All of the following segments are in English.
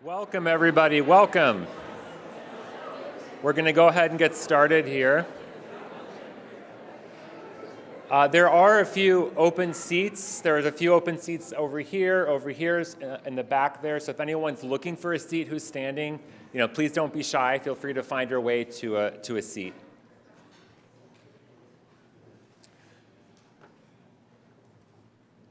Welcome, everybody. Welcome. We're going to go ahead and get started here. There are a few open seats. There's a few open seats over here in the back there. So if anyone's looking for a seat who's standing, please don't be shy. Feel free to find your way to a seat.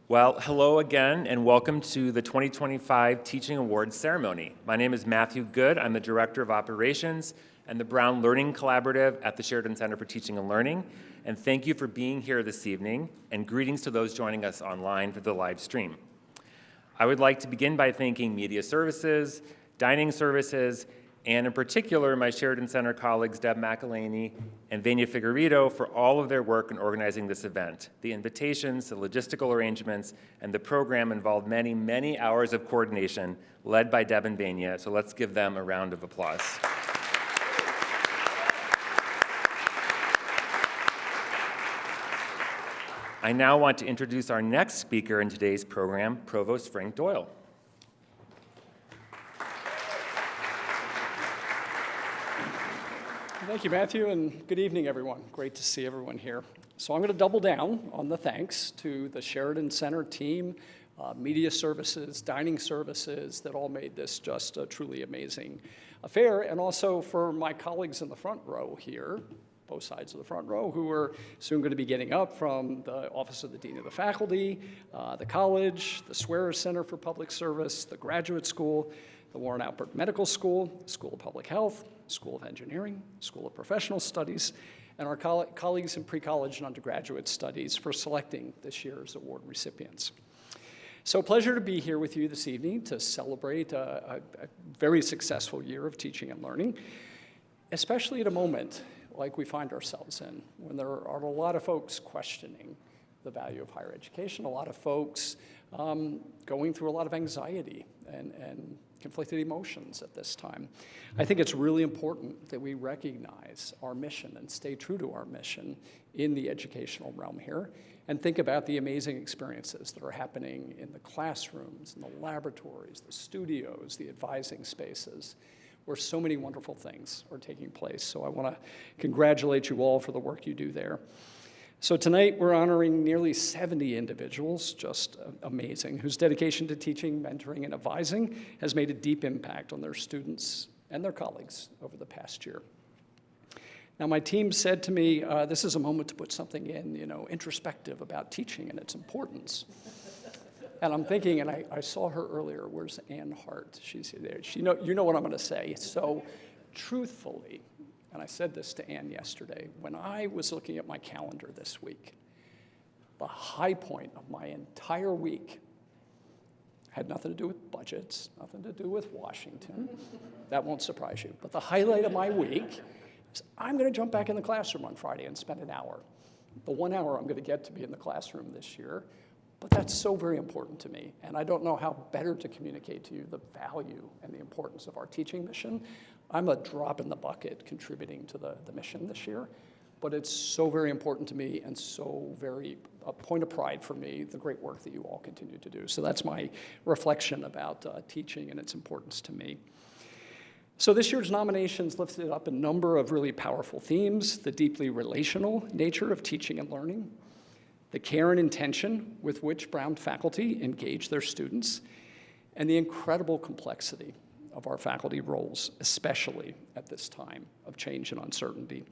Well, hello again, and welcome to the 2025 Teaching Awards ceremony. My name is Matthew Good. I'm the Director of Operations and the Brown Learning Collaborative at the Sheridan Center for Teaching and Learning. And thank you for being here this evening, and greetings to those joining us online for the live stream. I would like to begin by thanking Media Services, Dining Services, and in particular, my Sheridan Center colleagues, Deb McElhaney and Vania Figueredo, for all of their work in organizing this event. The invitations, the logistical arrangements, and the program involved many, many hours of coordination led by Deb and Vania, so let's give them a round of applause. I now want to introduce our next speaker in today's program, Provost Frank Doyle. Thank you, Matthew, and good evening, everyone. Great to see everyone here. So I'm going to double down on the thanks to the Sheridan Center team, Media Services, Dining Services, that all made this just a truly amazing affair, and also for my colleagues in the front row here, both sides of the front row, who are soon going to be getting up from the Office of the Dean of the Faculty, the college, the Swearer Center for Public Service, the Graduate School, the Warren Alpert Medical School, School of Public Health, School of Engineering, School of Professional Studies, and our colleagues in pre-college and undergraduate studies for selecting this year's award recipients. So pleasure to be here with you this evening to celebrate a very successful year of teaching and learning, especially at a moment like we find ourselves in, when there are a lot of folks questioning the value of higher education, a lot of folks going through a lot of anxiety and conflicted emotions at this time. I think it's really important that we recognize our mission and stay true to our mission in the educational realm here, and think about the amazing experiences that are happening in the classrooms, in the laboratories, the studios, the advising spaces, where so many wonderful things are taking place. So I want to congratulate you all for the work you do there. So tonight we're honoring nearly 70 individuals, just amazing, whose dedication to teaching, mentoring, and advising has made a deep impact on their students and their colleagues over the past year. Now my team said to me, this is a moment to put something in, introspective about teaching and its importance. And I'm thinking, and I saw her earlier, where's Ann Hart? She's there. You know what I'm going to say. So truthfully, and I said this to Ann yesterday, when I was looking at my calendar this week, the high point of my entire week had nothing to do with budgets, nothing to do with Washington. That won't surprise you. But the highlight of my week is I'm going to jump back in the classroom on Friday and spend an hour. The 1 hour I'm going to get to be in the classroom this year. But that's so very important to me, and I don't know how better to communicate to you the value and the importance of our teaching mission. I'm a drop in the bucket contributing to the mission this year, but it's so very important to me and so very a point of pride for me, the great work that you all continue to do. So that's my reflection about teaching and its importance to me. So this year's nominations lifted up a number of really powerful themes: the deeply relational nature of teaching and learning, the care and intention with which Brown faculty engage their students, and the incredible complexity of our faculty roles, especially at this time of change and uncertainty.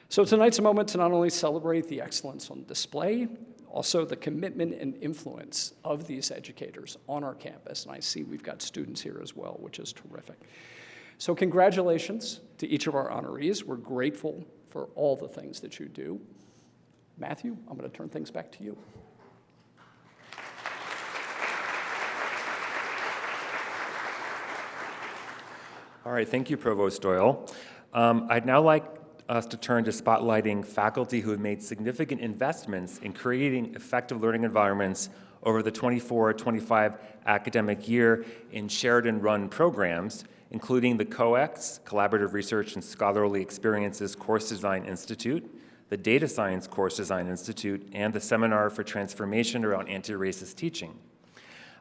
So tonight's a moment to not only celebrate the excellence on display, also the commitment and influence of these educators on our campus. And I see we've got students here as well, which is terrific. So congratulations to each of our honorees. We're grateful for all the things that you do. Matthew, I'm going to turn things back to you. All right, thank you, Provost Doyle. I'd now like us to turn to spotlighting faculty who have made significant investments in creating effective learning environments over the 24-25 academic year in Sheridan-run programs, including the COEX, Collaborative Research and Scholarly Experiences Course Design Institute, the Data Science Course Design Institute, and the Seminar for Transformation around Anti-Racist Teaching.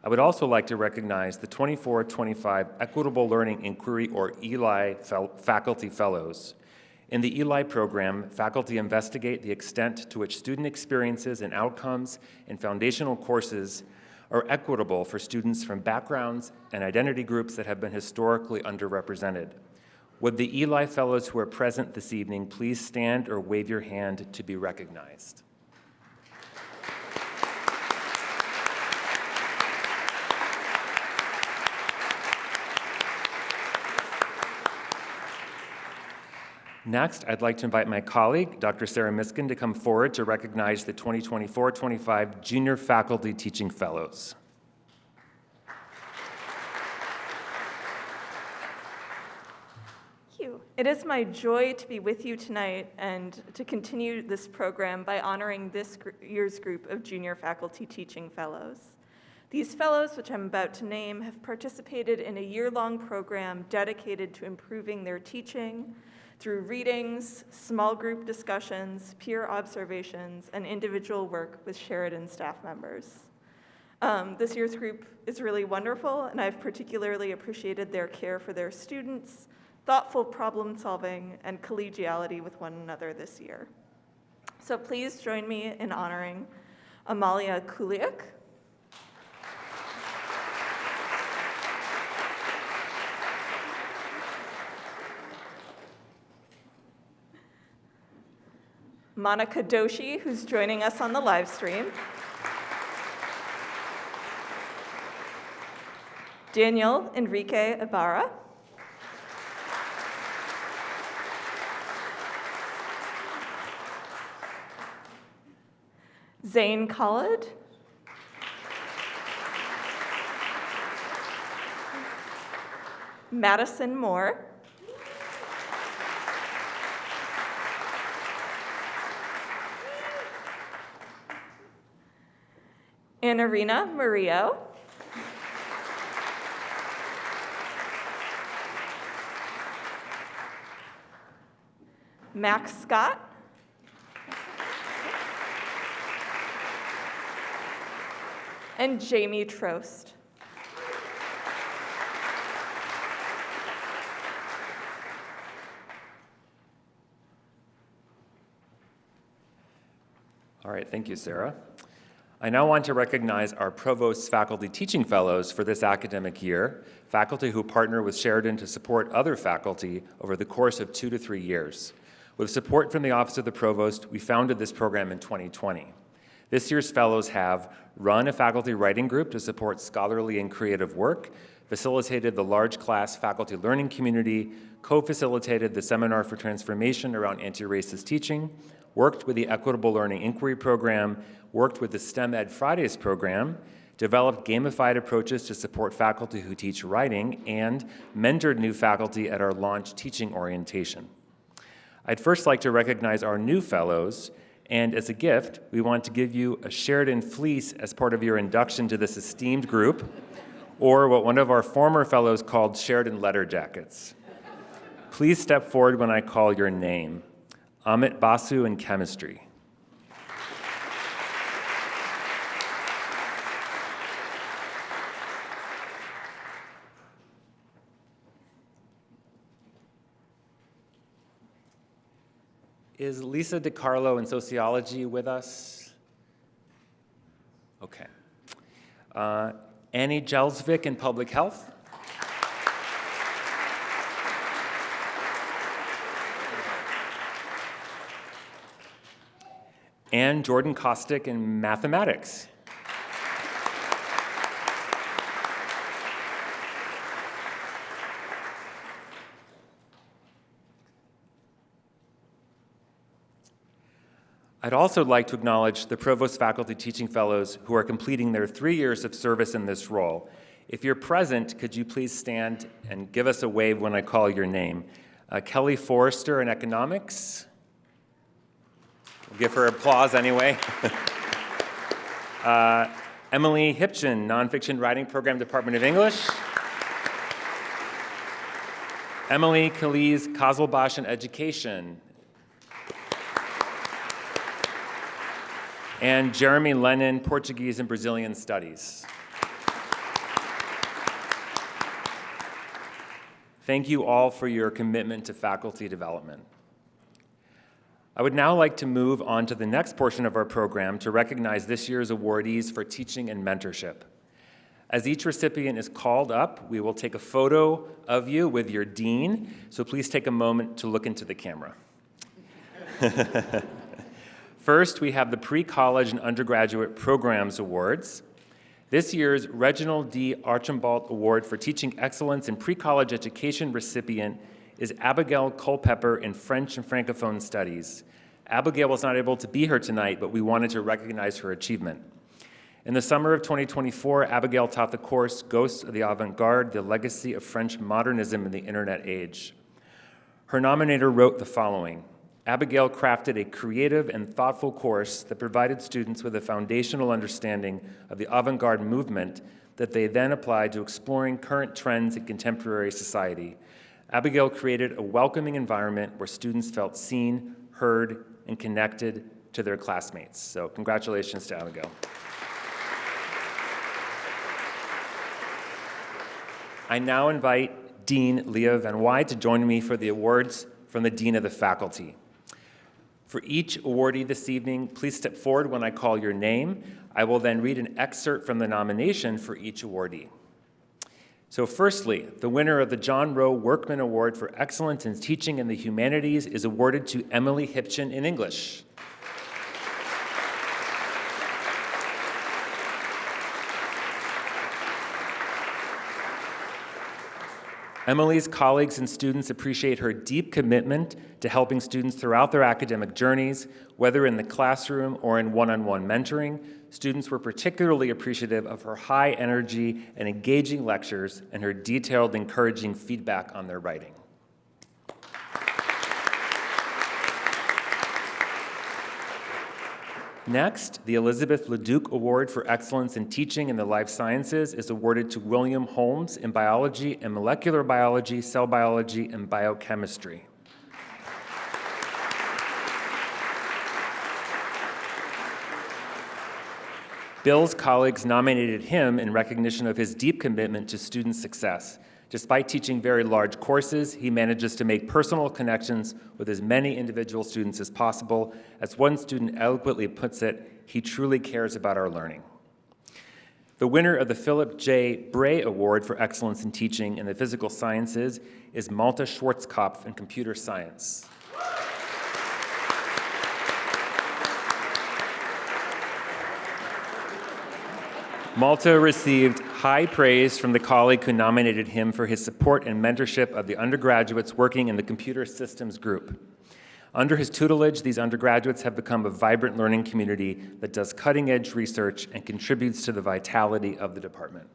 I would also like to recognize the 24-25 Equitable Learning Inquiry, or ELI, Faculty Fellows. In the ELI program, faculty investigate the extent to which student experiences and outcomes in foundational courses are equitable for students from backgrounds and identity groups that have been historically underrepresented. Would the ELI Fellows who are present this evening please stand or wave your hand to be recognized? Next, I'd like to invite my colleague, Dr. Sarah Miskin, to come forward to recognize the 2024-25 Junior Faculty Teaching Fellows. Thank you. It is my joy to be with you tonight and to continue this program by honoring this year's group of Junior Faculty Teaching Fellows. These fellows, which I'm about to name, have participated in a year-long program dedicated to improving their teaching, through readings, small group discussions, peer observations, and individual work with Sheridan staff members. This year's group is really wonderful, and I've particularly appreciated their care for their students, thoughtful problem solving, and collegiality with one another this year. So please join me in honoring Amalia Kuliak, Monica Doshi, who's joining us on the live stream, Daniel Enrique Ibarra, Zane Khalid, Madison Moore, Annarina Murillo, Max Scott, and Jamie Trost. All right, thank you, Sarah. I now want to recognize our Provost's Faculty Teaching Fellows for this academic year, faculty who partner with Sheridan to support other faculty over the course of 2 to 3 years. With support from the Office of the Provost, we founded this program in 2020. This year's fellows have run a faculty writing group to support scholarly and creative work, facilitated the large class faculty learning community, co-facilitated the Seminar for Transformation around anti-racist teaching, worked with the Equitable Learning Inquiry Program, worked with the STEM Ed Fridays program, developed gamified approaches to support faculty who teach writing, and mentored new faculty at our launch teaching orientation. I'd first like to recognize our new fellows, and as a gift, we want to give you a Sheridan fleece as part of your induction to this esteemed group, or what one of our former fellows called Sheridan letter jackets. Please step forward when I call your name. Amit Basu in chemistry. Is Lisa DiCarlo in sociology with us? Okay. Annie Jelsvik in public health? And Jordan Kostick in mathematics. I'd also like to acknowledge the Provost Faculty Teaching Fellows who are completing their 3 years of service in this role. If you're present, could you please stand and give us a wave when I call your name? Kelly Forrester in economics. We'll give her applause anyway. Emily Hipchin, Nonfiction Writing Program, Department of English. Emily Kaliz Kazelbash in Education. And Jeremy Lennon, Portuguese and Brazilian Studies. Thank you all for your commitment to faculty development. I would now like to move on to the next portion of our program to recognize this year's awardees for teaching and mentorship. As each recipient is called up, we will take a photo of you with your dean, so please take a moment to look into the camera. First, we have the Pre-College and Undergraduate Programs Awards. This year's Reginald D. Archambault Award for Teaching Excellence in Pre-College Education recipient is Abigail Culpepper in French and Francophone Studies. Abigail was not able to be here tonight, but we wanted to recognize her achievement. In the summer of 2024, Abigail taught the course Ghosts of the Avant-Garde, the Legacy of French Modernism in the Internet Age. Her nominator wrote the following: Abigail crafted a creative and thoughtful course that provided students with a foundational understanding of the avant-garde movement that they then applied to exploring current trends in contemporary society. Abigail created a welcoming environment where students felt seen, heard, and connected to their classmates. So congratulations to Abigail. I now invite Dean Leah Van Wy to join me for the awards from the Dean of the Faculty. For each awardee this evening, please step forward when I call your name. I will then read an excerpt from the nomination for each awardee. So firstly, the winner of the John Rowe Workman Award for Excellence in Teaching in the Humanities is awarded to Emily Hipchin in English. Emily's colleagues and students appreciate her deep commitment to helping students throughout their academic journeys, whether in the classroom or in one-on-one mentoring. Students were particularly appreciative of her high energy and engaging lectures and her detailed, encouraging feedback on their writing. Next, the Elizabeth LeDuc Award for Excellence in Teaching in the Life Sciences is awarded to William Holmes in biology and molecular biology, cell biology, and biochemistry. Bill's colleagues nominated him in recognition of his deep commitment to student success. Despite teaching very large courses, he manages to make personal connections with as many individual students as possible. As one student eloquently puts it, he truly cares about our learning. The winner of the Philip J. Bray Award for Excellence in Teaching in the Physical Sciences is Malta Schwarzkopf in Computer Science. Malta received high praise from the colleague who nominated him for his support and mentorship of the undergraduates working in the computer systems group. Under his tutelage, these undergraduates have become a vibrant learning community that does cutting-edge research and contributes to the vitality of the department.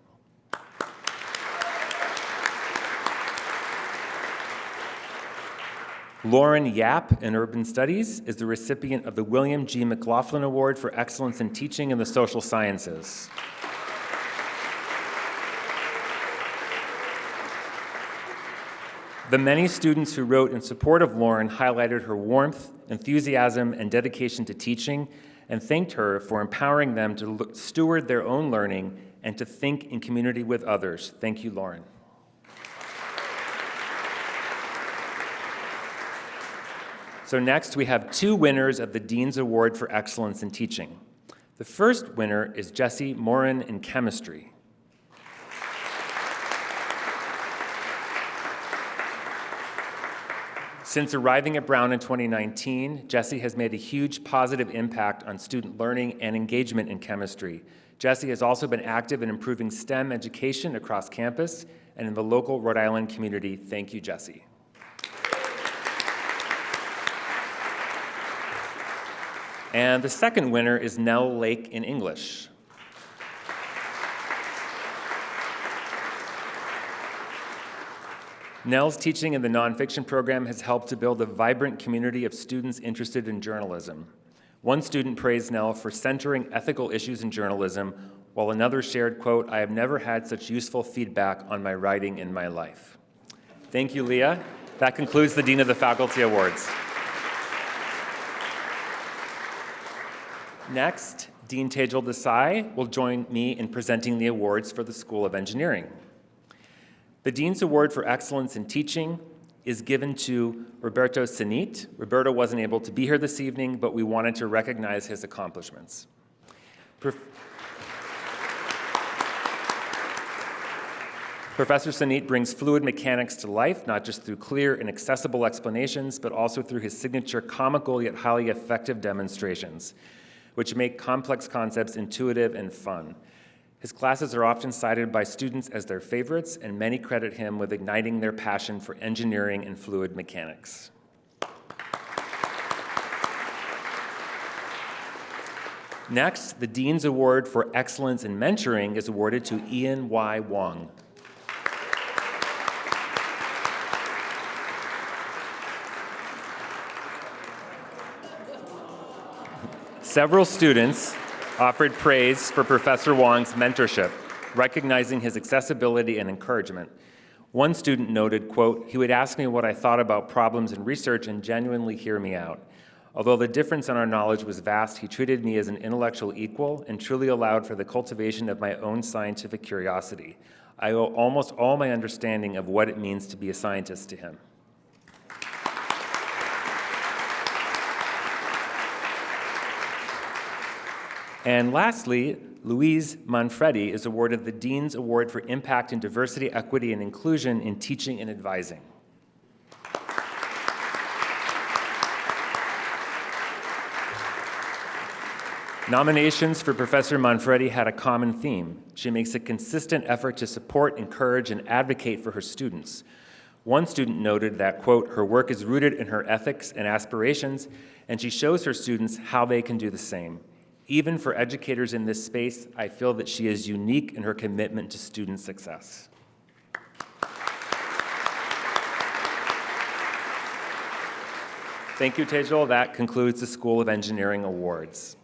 Lauren Yap in Urban Studies is the recipient of the William G. McLaughlin Award for Excellence in Teaching in the Social Sciences. The many students who wrote in support of Lauren highlighted her warmth, enthusiasm, and dedication to teaching, and thanked her for empowering them to steward their own learning and to think in community with others. Thank you, Lauren. So next, we have two winners of the Dean's Award for Excellence in Teaching. The first winner is Jessie Morin in Chemistry. Since arriving at Brown in 2019, Jessie has made a huge positive impact on student learning and engagement in chemistry. Jessie has also been active in improving STEM education across campus and in the local Rhode Island community. Thank you, Jessie. And the second winner is Nell Lake in English. Nell's teaching in the nonfiction program has helped to build a vibrant community of students interested in journalism. One student praised Nell for centering ethical issues in journalism, while another shared, quote, "I have never had such useful feedback on my writing in my life." Thank you, Leah. That concludes the Dean of the Faculty Awards. Next, Dean Tejal Desai will join me in presenting the awards for the School of Engineering. The Dean's Award for Excellence in Teaching is given to Roberto Sinit. Roberto wasn't able to be here this evening, but we wanted to recognize his accomplishments. Professor Sinit brings fluid mechanics to life, not just through clear and accessible explanations, but also through his signature comical yet highly effective demonstrations, which make complex concepts intuitive and fun. His classes are often cited by students as their favorites, and many credit him with igniting their passion for engineering and fluid mechanics. Next, the Dean's Award for Excellence in Mentoring is awarded to Ian Y. Wong. Several students offered praise for Professor Wong's mentorship, recognizing his accessibility and encouragement. One student noted, quote, "He would ask me what I thought about problems in research and genuinely hear me out. Although the difference in our knowledge was vast, he treated me as an intellectual equal and truly allowed for the cultivation of my own scientific curiosity. I owe almost all my understanding of what it means to be a scientist to him." And lastly, Louise Manfredi is awarded the Dean's Award for Impact in Diversity, Equity, and Inclusion in Teaching and Advising. Nominations for Professor Manfredi had a common theme. She makes a consistent effort to support, encourage, and advocate for her students. One student noted that, quote, "Her work is rooted in her ethics and aspirations, and she shows her students how they can do the same. Even for educators in this space, I feel that she is unique in her commitment to student success." Thank you, Tejal. That concludes the School of Engineering Awards.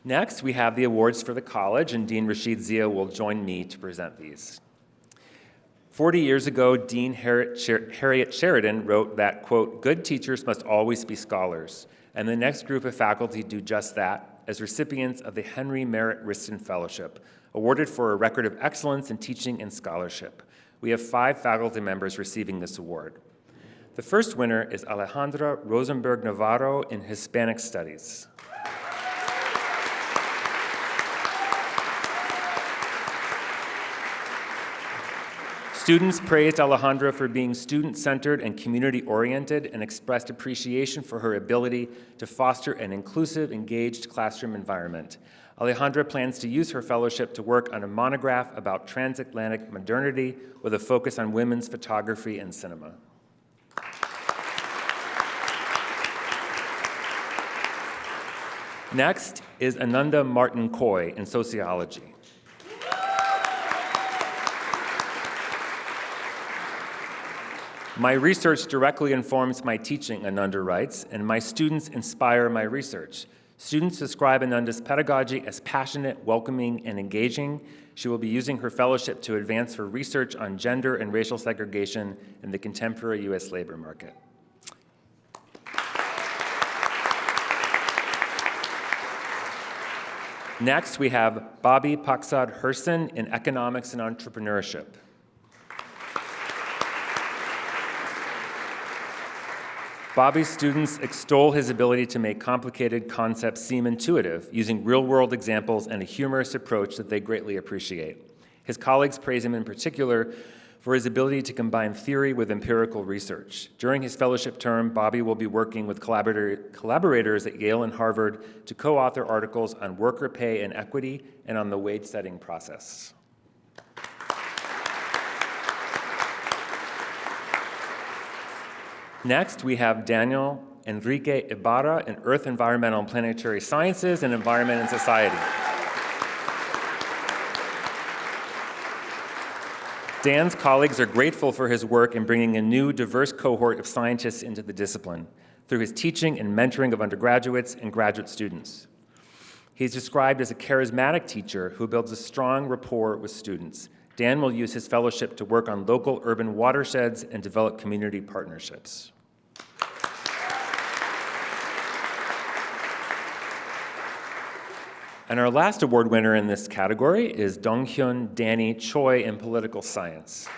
Next, we have the awards for the college, and Dean Rashid Zia will join me to present these. 40 years ago, Dean Harriet Sheridan wrote that, quote, "Good teachers must always be scholars." And the next group of faculty do just that as recipients of the Henry Merritt Riston Fellowship, awarded for a record of excellence in teaching and scholarship. We have 5 faculty members receiving this award. The first winner is Alejandra Rosenberg Navarro in Hispanic Studies. Students praised Alejandra for being student-centered and community-oriented and expressed appreciation for her ability to foster an inclusive, engaged classroom environment. Alejandra plans to use her fellowship to work on a monograph about transatlantic modernity with a focus on women's photography and cinema. Next is Ananda Martin Coy in sociology. "My research directly informs my teaching," Ananda writes, "and my students inspire my research. Students describe Ananda's pedagogy as passionate, welcoming, and engaging. She will be using her fellowship to advance her research on gender and racial segregation in the contemporary U.S. labor market." Next, we have Bobby Paksad Herson in economics and entrepreneurship. Bobby's students extol his ability to make complicated concepts seem intuitive, using real-world examples and a humorous approach that they greatly appreciate. His colleagues praise him in particular for his ability to combine theory with empirical research. During his fellowship term, Bobby will be working with collaborators at Yale and Harvard to co-author articles on worker pay and equity and on the wage-setting process. Next, we have Daniel Enrique Ibarra in Earth, Environmental and Planetary Sciences and Environment and Society. Dan's colleagues are grateful for his work in bringing a new, diverse cohort of scientists into the discipline through his teaching and mentoring of undergraduates and graduate students. He's described as a charismatic teacher who builds a strong rapport with students. Dan will use his fellowship to work on local urban watersheds and develop community partnerships. And our last award winner in this category is Donghyun Danny Choi in political science.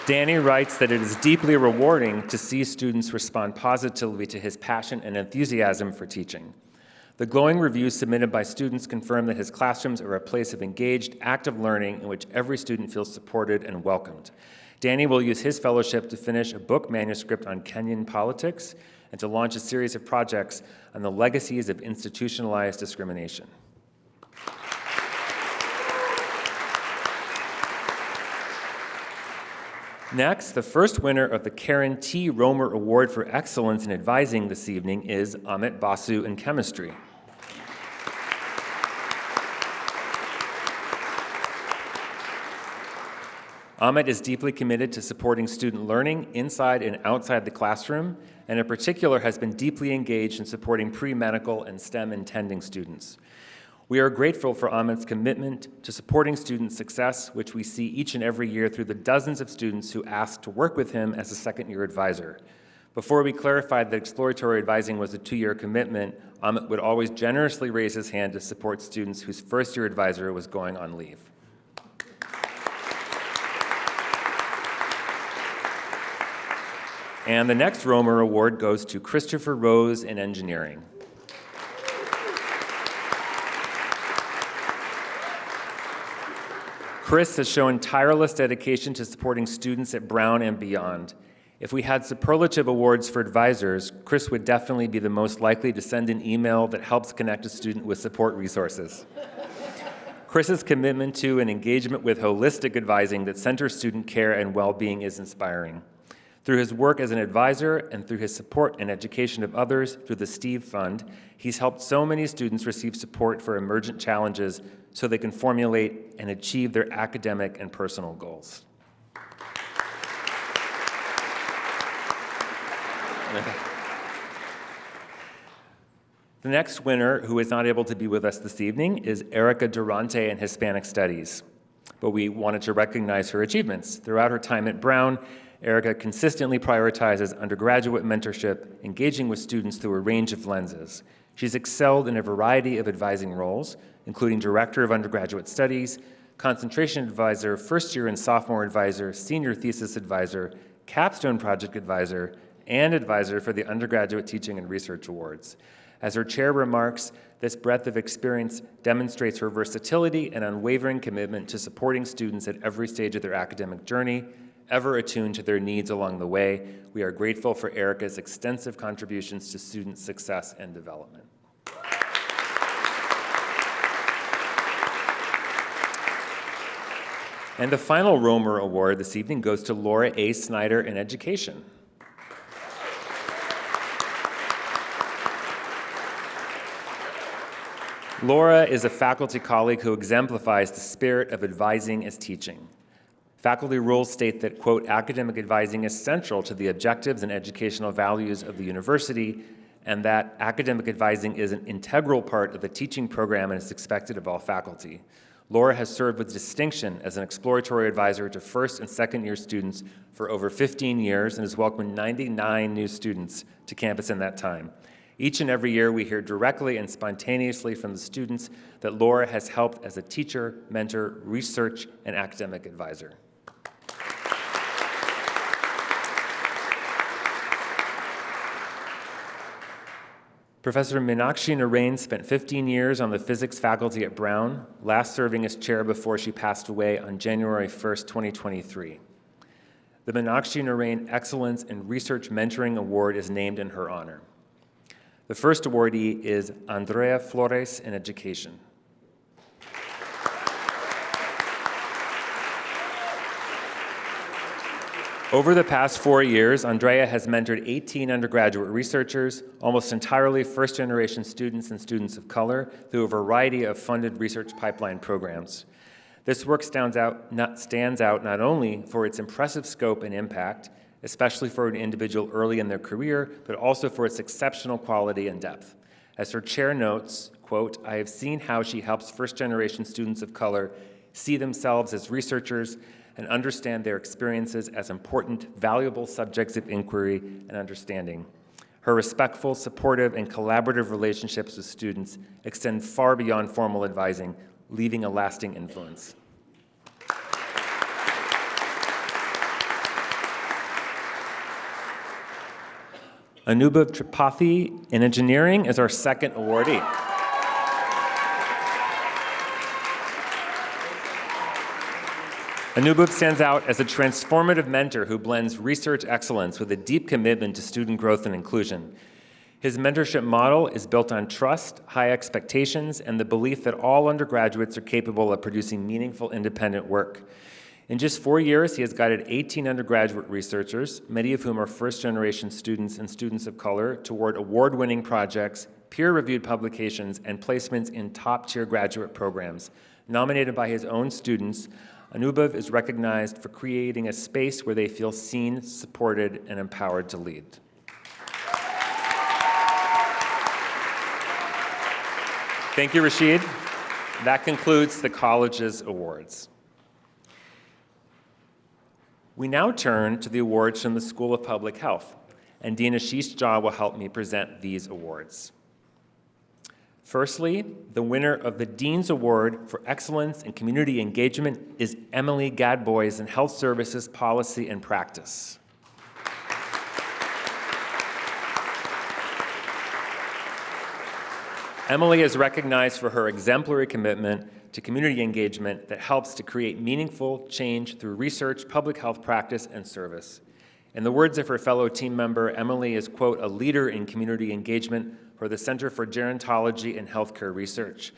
Danny writes that it is deeply rewarding to see students respond positively to his passion and enthusiasm for teaching. The glowing reviews submitted by students confirm that his classrooms are a place of engaged, active learning in which every student feels supported and welcomed. Danny will use his fellowship to finish a book manuscript on Kenyan politics and to launch a series of projects on the legacies of institutionalized discrimination. Next, the first winner of the Karen T. Romer Award for Excellence in Advising this evening is Amit Basu in chemistry. Amit is deeply committed to supporting student learning inside and outside the classroom, and in particular has been deeply engaged in supporting pre-medical and STEM intending students. We are grateful for Amit's commitment to supporting student success, which we see each and every year through the dozens of students who ask to work with him as a second-year advisor. Before we clarified that exploratory advising was a 2-year commitment, Amit would always generously raise his hand to support students whose first-year advisor was going on leave. And the next Romer Award goes to Christopher Rose in engineering. Chris has shown tireless dedication to supporting students at Brown and beyond. If we had superlative awards for advisors, Chris would definitely be the most likely to send an email that helps connect a student with support resources. Chris's commitment to and engagement with holistic advising that centers student care and well-being is inspiring. Through his work as an advisor and through his support and education of others through the Steve Fund, he's helped so many students receive support for emergent challenges so they can formulate and achieve their academic and personal goals. The next winner, who is not able to be with us this evening, is Erica Durante in Hispanic Studies. But we wanted to recognize her achievements. Throughout her time at Brown, Erica consistently prioritizes undergraduate mentorship, engaging with students through a range of lenses. She's excelled in a variety of advising roles, including Director of Undergraduate Studies, Concentration Advisor, First Year and Sophomore Advisor, Senior Thesis Advisor, Capstone Project Advisor, and Advisor for the Undergraduate Teaching and Research Awards. As her chair remarks, this breadth of experience demonstrates her versatility and unwavering commitment to supporting students at every stage of their academic journey, ever attuned to their needs along the way. We are grateful for Erica's extensive contributions to student success and development. And the final Romer Award this evening goes to Laura A. Snyder in Education. Laura is a faculty colleague who exemplifies the spirit of advising as teaching. Faculty rules state that, quote, academic advising is central to the objectives and educational values of the university, and that academic advising is an integral part of the teaching program and is expected of all faculty. Laura has served with distinction as an exploratory advisor to first and second year students for over 15 years and has welcomed 99 new students to campus in that time. Each and every year, we hear directly and spontaneously from the students that Laura has helped as a teacher, mentor, research, and academic advisor. Professor Meenakshi Narain spent 15 years on the physics faculty at Brown, last serving as chair before she passed away on January 1st, 2023. The Meenakshi Narain Excellence in Research Mentoring Award is named in her honor. The first awardee is Andrea Flores in Education. Over the past 4 years, Andrea has mentored 18 undergraduate researchers, almost entirely first-generation students and students of color, through a variety of funded research pipeline programs. This work stands out not only for its impressive scope and impact, especially for an individual early in their career, but also for its exceptional quality and depth. As her chair notes, quote, I have seen how she helps first-generation students of color see themselves as researchers and understand their experiences as important, valuable subjects of inquiry and understanding. Her respectful, supportive, and collaborative relationships with students extend far beyond formal advising, leaving a lasting influence. Anubhav Tripathi in engineering is our second awardee. Anubhav stands out as a transformative mentor who blends research excellence with a deep commitment to student growth and inclusion. His mentorship model is built on trust, high expectations, and the belief that all undergraduates are capable of producing meaningful, independent work. In just 4 years, he has guided 18 undergraduate researchers, many of whom are first-generation students and students of color, toward award-winning projects, peer-reviewed publications, and placements in top-tier graduate programs. Nominated by his own students, Anubhav is recognized for creating a space where they feel seen, supported, and empowered to lead. Thank you, Rashid. That concludes the college's awards. We now turn to the awards from the School of Public Health, and Dean Ashish Jha will help me present these awards. Firstly, the winner of the Dean's Award for Excellence in Community Engagement is Emily Gadbois in Health Services Policy and Practice. Emily is recognized for her exemplary commitment to community engagement that helps to create meaningful change through research, public health practice, and service. In the words of her fellow team member, Emily is, quote, a leader in community engagement for the Center for Gerontology and Healthcare Research,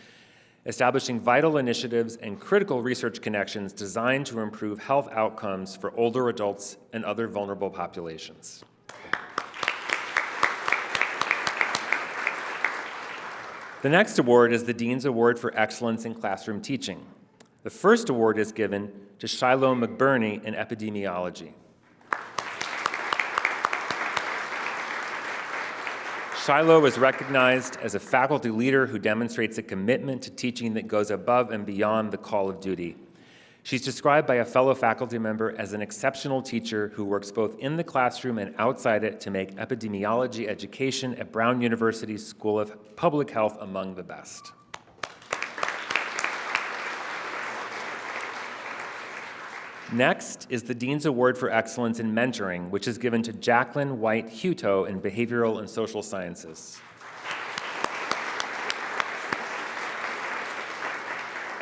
establishing vital initiatives and critical research connections designed to improve health outcomes for older adults and other vulnerable populations. The next award is the Dean's Award for Excellence in Classroom Teaching. The first award is given to Shiloh McBurney in Epidemiology. Shiloh is recognized as a faculty leader who demonstrates a commitment to teaching that goes above and beyond the call of duty. She's described by a fellow faculty member as an exceptional teacher who works both in the classroom and outside it to make epidemiology education at Brown University's School of Public Health among the best. Next is the Dean's Award for Excellence in Mentoring, which is given to Jacqueline White Hutto in Behavioral and Social Sciences.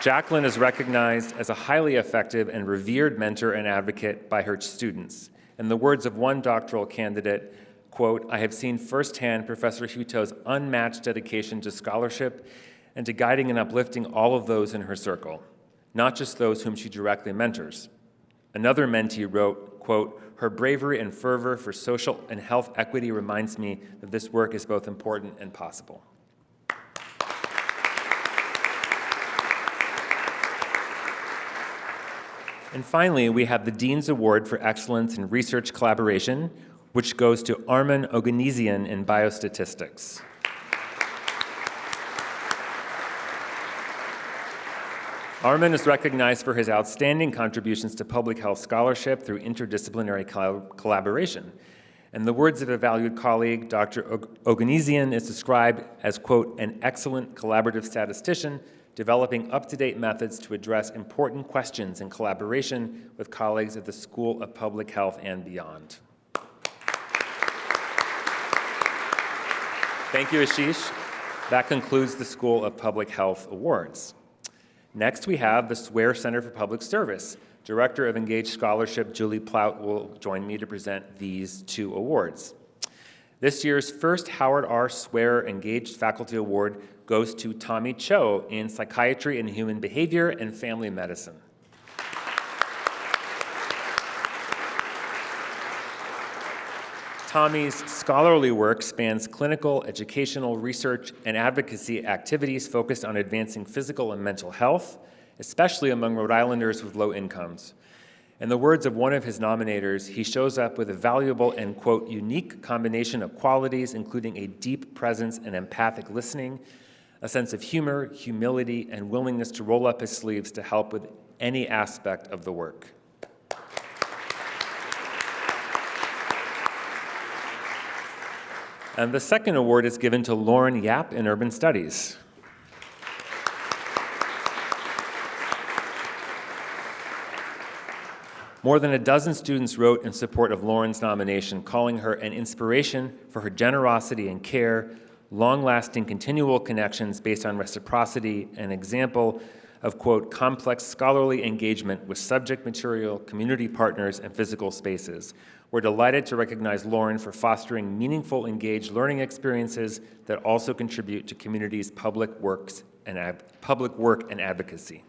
Jacqueline is recognized as a highly effective and revered mentor and advocate by her students. In the words of one doctoral candidate, quote, I have seen firsthand Professor Hutto's unmatched dedication to scholarship and to guiding and uplifting all of those in her circle, not just those whom she directly mentors. Another mentee wrote, quote, her bravery and fervor for social and health equity reminds me that this work is both important and possible. And finally, we have the Dean's Award for Excellence in Research Collaboration, which goes to Armen Oganesian in Biostatistics. Armen is recognized for his outstanding contributions to public health scholarship through interdisciplinary collaboration. In the words of a valued colleague, Dr. Oganesian is described as, quote, an excellent collaborative statistician developing up-to-date methods to address important questions in collaboration with colleagues at the School of Public Health and beyond. Thank you, Ashish. That concludes the School of Public Health Awards. Next, we have the Swear Center for Public Service. Director of Engaged Scholarship, Julie Plout, will join me to present these two awards. This year's first Howard R. Swear Engaged Faculty Award goes to Tommy Cho in Psychiatry and Human Behavior and Family Medicine. Tommy's scholarly work spans clinical, educational, research, and advocacy activities focused on advancing physical and mental health, especially among Rhode Islanders with low incomes. In the words of one of his nominators, he shows up with a valuable and, quote, unique combination of qualities, including a deep presence and empathic listening, a sense of humor, humility, and willingness to roll up his sleeves to help with any aspect of the work. And the second award is given to Lauren Yap in Urban Studies. More than a dozen students wrote in support of Lauren's nomination, calling her an inspiration for her generosity and care, long-lasting continual connections based on reciprocity, an example of, quote, complex scholarly engagement with subject material, community partners, and physical spaces. We're delighted to recognize Lauren for fostering meaningful, engaged learning experiences that also contribute to communities' public work and advocacy.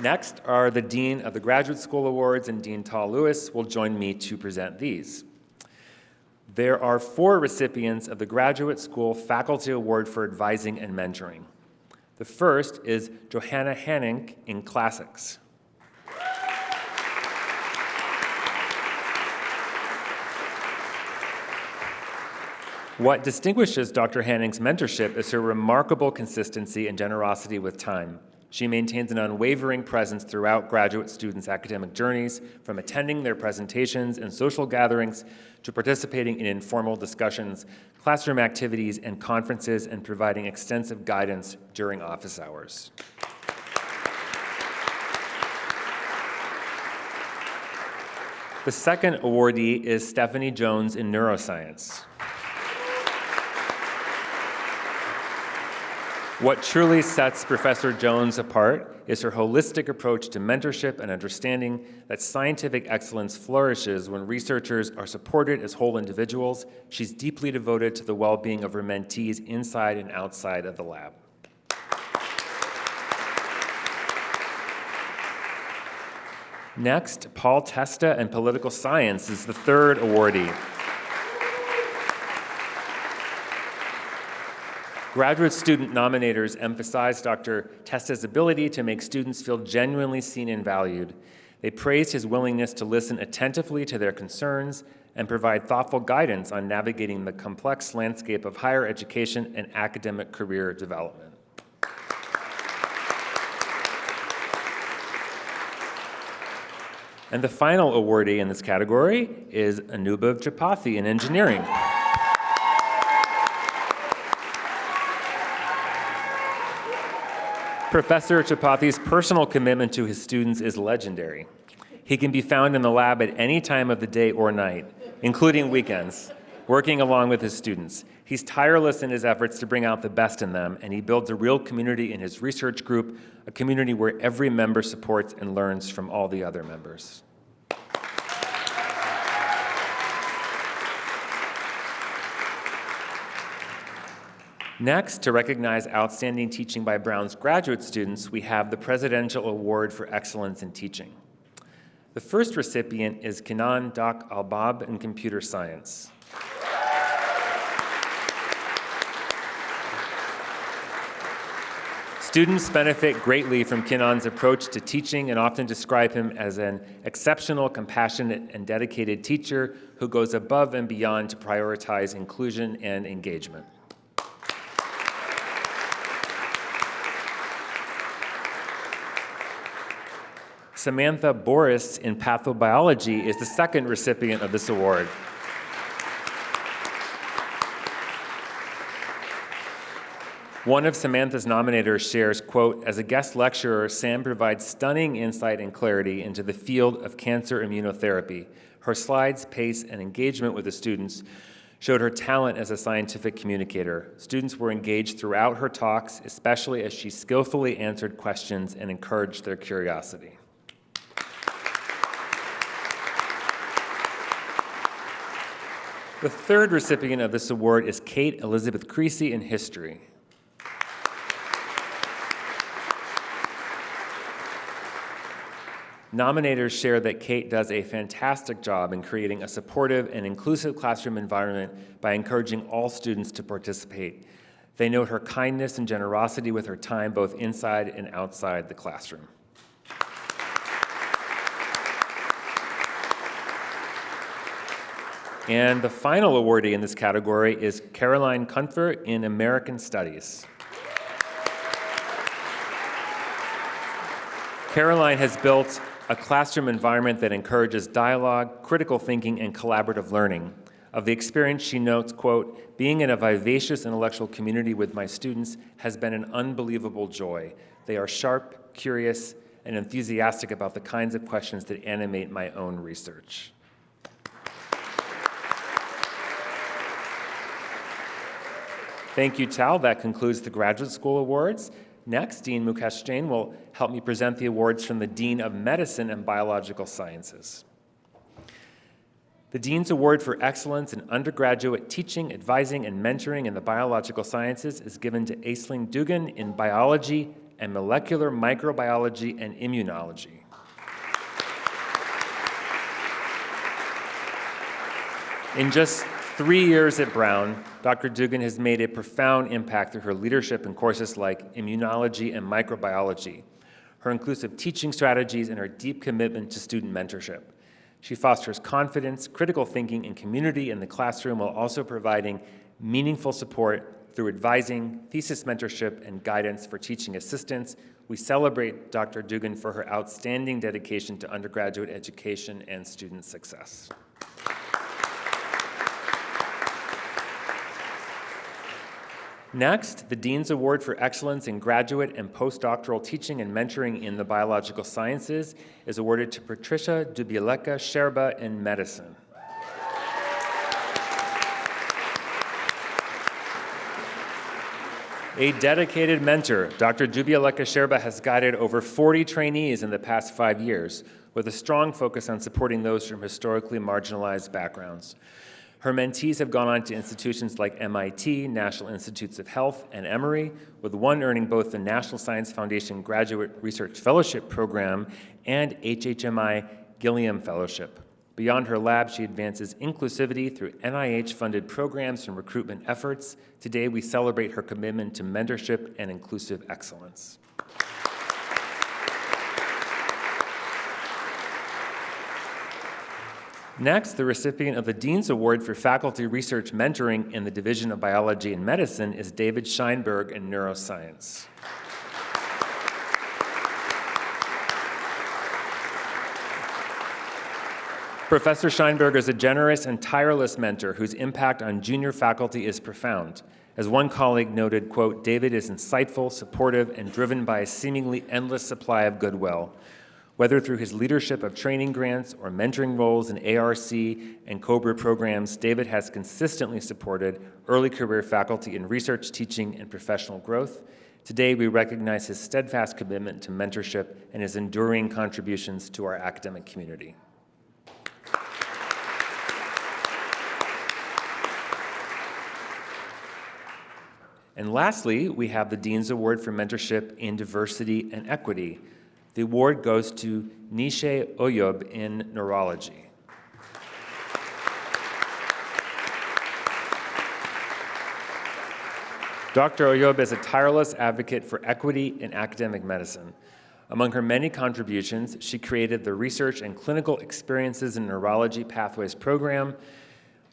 Next are the Dean of the Graduate School Awards, and Dean Tal Lewis will join me to present these. There are 4 recipients of the Graduate School Faculty Award for Advising and Mentoring. The first is Johanna Hanning in Classics. What distinguishes Dr. Hanning's mentorship is her remarkable consistency and generosity with time. She maintains an unwavering presence throughout graduate students' academic journeys, from attending their presentations and social gatherings to participating in informal discussions, classroom activities, and conferences, and providing extensive guidance during office hours. The second awardee is Stephanie Jones in Neuroscience. What truly sets Professor Jones apart is her holistic approach to mentorship and understanding that scientific excellence flourishes when researchers are supported as whole individuals. She's deeply devoted to the well-being of her mentees inside and outside of the lab. Next, Paul Testa in Political Science is the third awardee. Graduate student nominators emphasized Dr. Testa's ability to make students feel genuinely seen and valued. They praised his willingness to listen attentively to their concerns and provide thoughtful guidance on navigating the complex landscape of higher education and academic career development. And the final awardee in this category is Anubhav Tripathi in engineering. Professor Tripathi's personal commitment to his students is legendary. He can be found in the lab at any time of the day or night, including weekends, working along with his students. He's tireless in his efforts to bring out the best in them, and he builds a real community in his research group, a community where every member supports and learns from all the other members. Next, to recognize outstanding teaching by Brown's graduate students, we have the Presidential Award for Excellence in Teaching. The first recipient is Kinan Dak Albab in Computer Science. Students benefit greatly from Kinan's approach to teaching and often describe him as an exceptional, compassionate, and dedicated teacher who goes above and beyond to prioritize inclusion and engagement. Samantha Boris in Pathobiology is the second recipient of this award. One of Samantha's nominators shares, quote, "As a guest lecturer, Sam provides stunning insight and clarity into the field of cancer immunotherapy. Her slides, pace, and engagement with the students showed her talent as a scientific communicator. Students were engaged throughout her talks, especially as she skillfully answered questions and encouraged their curiosity." The third recipient of this award is Kate Elizabeth Creasy in History. Nominators share that Kate does a fantastic job in creating a supportive and inclusive classroom environment by encouraging all students to participate. They note her kindness and generosity with her time both inside and outside the classroom. And the final awardee in this category is Caroline Comfort in American Studies. Caroline has built a classroom environment that encourages dialogue, critical thinking, and collaborative learning. Of the experience, she notes, quote, "Being in a vivacious intellectual community with my students has been an unbelievable joy. They are sharp, curious, and enthusiastic about the kinds of questions that animate my own research." Thank you, Tal. That concludes the Graduate School Awards. Next, Dean Mukesh Jain will help me present the awards from the Dean of Medicine and Biological Sciences. The Dean's Award for Excellence in Undergraduate Teaching, Advising, and Mentoring in the Biological Sciences is given to Aisling Dugan in Biology and Molecular Microbiology and Immunology. In just 3 years at Brown, Dr. Dugan has made a profound impact through her leadership in courses like immunology and microbiology, her inclusive teaching strategies, and her deep commitment to student mentorship. She fosters confidence, critical thinking, and community in the classroom while also providing meaningful support through advising, thesis mentorship, and guidance for teaching assistants. We celebrate Dr. Dugan for her outstanding dedication to undergraduate education and student success. Next, the Dean's Award for Excellence in Graduate and Postdoctoral Teaching and Mentoring in the Biological Sciences is awarded to Patricia Dubieleka Sherba in Medicine. A dedicated mentor, Dr. Dubieleka Sherba has guided over 40 trainees in the past 5 years, with a strong focus on supporting those from historically marginalized backgrounds. Her mentees have gone on to institutions like MIT, National Institutes of Health, and Emory, with one earning both the National Science Foundation Graduate Research Fellowship Program and HHMI Gilliam Fellowship. Beyond her lab, she advances inclusivity through NIH-funded programs and recruitment efforts. Today, we celebrate her commitment to mentorship and inclusive excellence. Next, the recipient of the Dean's Award for Faculty Research Mentoring in the Division of Biology and Medicine is David Scheinberg in Neuroscience. Professor Scheinberg is a generous and tireless mentor whose impact on junior faculty is profound. As one colleague noted, quote, "David is insightful, supportive, and driven by a seemingly endless supply of goodwill. Whether through his leadership of training grants or mentoring roles in ARC and COBRA programs, David has consistently supported early career faculty in research, teaching, and professional growth. Today, we recognize his steadfast commitment to mentorship and his enduring contributions to our academic community." And lastly, we have the Dean's Award for Mentorship in Diversity and Equity. The award goes to Nishe Oyob in Neurology. Dr. Oyob is a tireless advocate for equity in academic medicine. Among her many contributions, she created the Research and Clinical Experiences in Neurology Pathways program,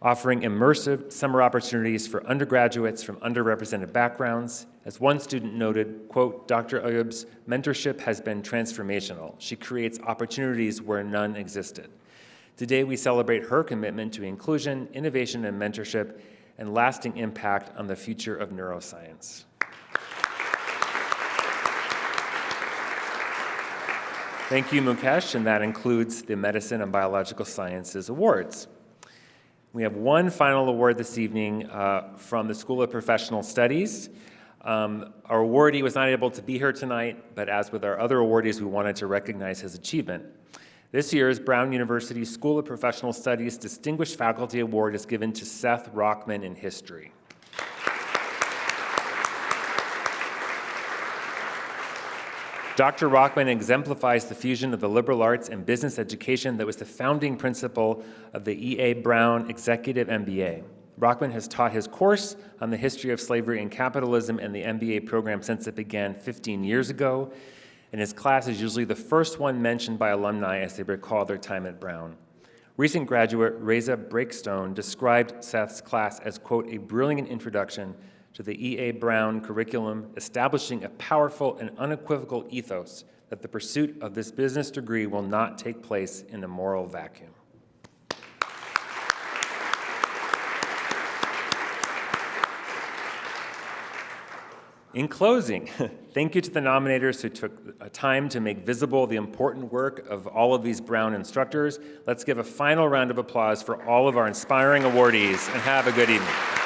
offering immersive summer opportunities for undergraduates from underrepresented backgrounds. As one student noted, quote, "Dr. Oyob's mentorship has been transformational. She creates opportunities where none existed." Today, we celebrate her commitment to inclusion, innovation, and mentorship, and lasting impact on the future of neuroscience. Thank you, Mukesh, and that includes the Medicine and Biological Sciences Awards. We have one final award this evening from the School of Professional Studies. Our awardee was not able to be here tonight, but as with our other awardees, we wanted to recognize his achievement. This year's Brown University School of Professional Studies Distinguished Faculty Award is given to Seth Rockman in History. Dr. Rockman exemplifies the fusion of the liberal arts and business education that was the founding principle of the E.A. Brown Executive MBA. Rockman has taught his course on the history of slavery and capitalism in the MBA program since it began 15 years ago, and his class is usually the first one mentioned by alumni as they recall their time at Brown. Recent graduate Reza Breakstone described Seth's class as, quote, "a brilliant introduction to the E.A. Brown curriculum, establishing a powerful and unequivocal ethos that the pursuit of this business degree will not take place in a moral vacuum. In closing, thank you to the nominators who took time to make visible the important work of all of these Brown instructors. Let's give a final round of applause for all of our inspiring awardees, and have a good evening.